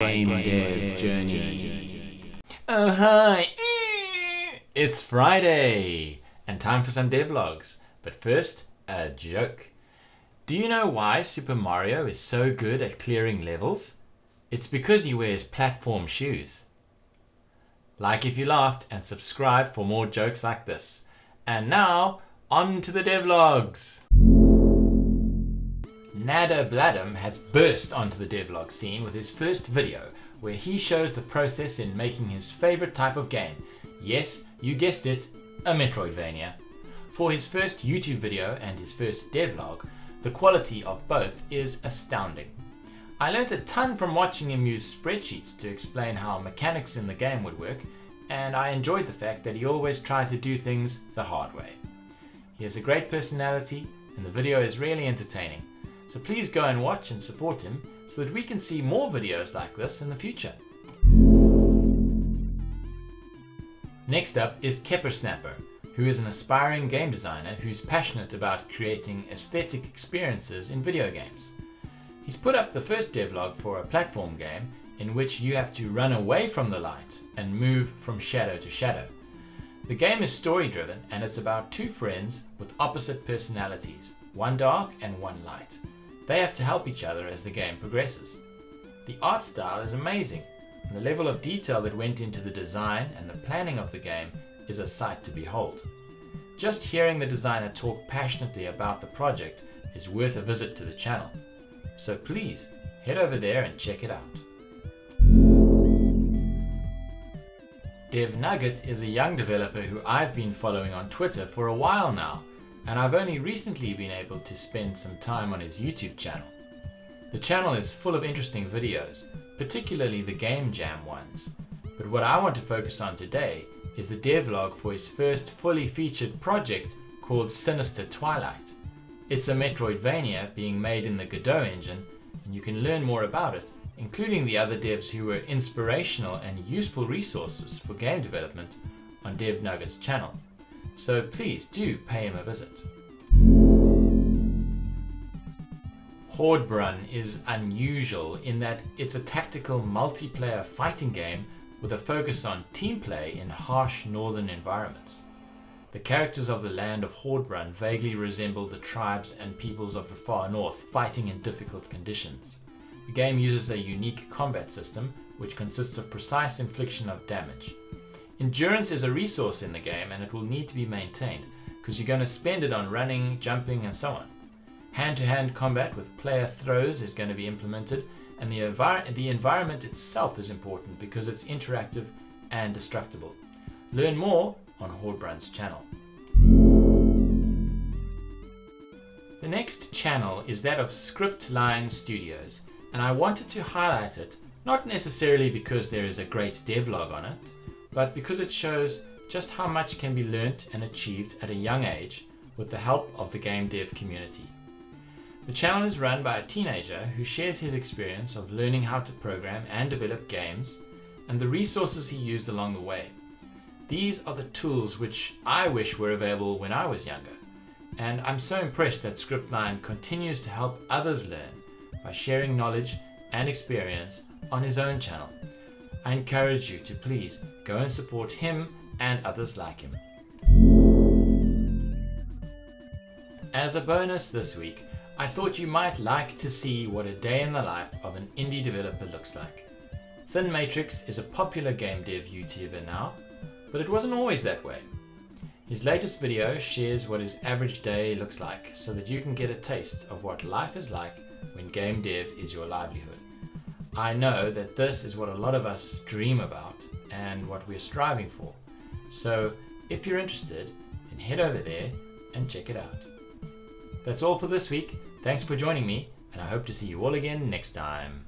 Game Dev Journey. Oh hi! It's Friday and time for some devlogs. But first, a joke. Do you know why Super Mario is so good at clearing levels? It's because he wears platform shoes. Like if you laughed and subscribe for more jokes like this. And now, on to the devlogs! Nadabladam has burst onto the devlog scene with his first video, where he shows the process in making his favorite type of game. Yes, you guessed it, a Metroidvania. For his first YouTube video and his first devlog, the quality of both is astounding. I learnt a ton from watching him use spreadsheets to explain how mechanics in the game would work, and I enjoyed the fact that he always tried to do things the hard way. He has a great personality, and the video is really entertaining. So please go and watch and support him so that we can see more videos like this in the future. Next up is KepperSnapper, who is an aspiring game designer who's passionate about creating aesthetic experiences in video games. He's put up the first devlog for a platform game in which you have to run away from the light and move from shadow to shadow. The game is story driven and it's about two friends with opposite personalities, one dark and one light. They have to help each other as the game progresses. The art style is amazing, and the level of detail that went into the design and the planning of the game is a sight to behold. Just hearing the designer talk passionately about the project is worth a visit to the channel. So please, head over there and check it out. DevNugget is a young developer who I've been following on Twitter for a while now, and I've only recently been able to spend some time on his YouTube channel. The channel is full of interesting videos, particularly the game jam ones. But what I want to focus on today is the devlog for his first fully featured project called Sinister Twilight. It's a Metroidvania being made in the Godot engine, and you can learn more about it, including the other devs who were inspirational and useful resources for game development on DevNugget's channel. So please do pay him a visit. Hordbrun is unusual in that it's a tactical multiplayer fighting game with a focus on team play in harsh northern environments. The characters of the land of Hordbrun vaguely resemble the tribes and peoples of the far north fighting in difficult conditions. The game uses a unique combat system which consists of precise infliction of damage. Endurance is a resource in the game and it will need to be maintained because you're going to spend it on running, jumping and so on. Hand-to-hand combat with player throws is going to be implemented, and the environment itself is important because it's interactive and destructible. Learn more on Hordbrun's channel. The next channel is that of ScriptLine Studios, and I wanted to highlight it not necessarily because there is a great devlog on it, but because it shows just how much can be learnt and achieved at a young age with the help of the game dev community. The channel is run by a teenager who shares his experience of learning how to program and develop games and the resources he used along the way. These are the tools which I wish were available when I was younger, and I'm so impressed that ScriptLine continues to help others learn by sharing knowledge and experience on his own channel. I encourage you to please go and support him and others like him. As a bonus this week, I thought you might like to see what a day in the life of an indie developer looks like. ThinMatrix is a popular game dev YouTuber now, but it wasn't always that way. His latest video shares what his average day looks like so that you can get a taste of what life is like when game dev is your livelihood. I know that this is what a lot of us dream about and what we're striving for. So if you're interested, then head over there and check it out. That's all for this week. Thanks for joining me, and I hope to see you all again next time.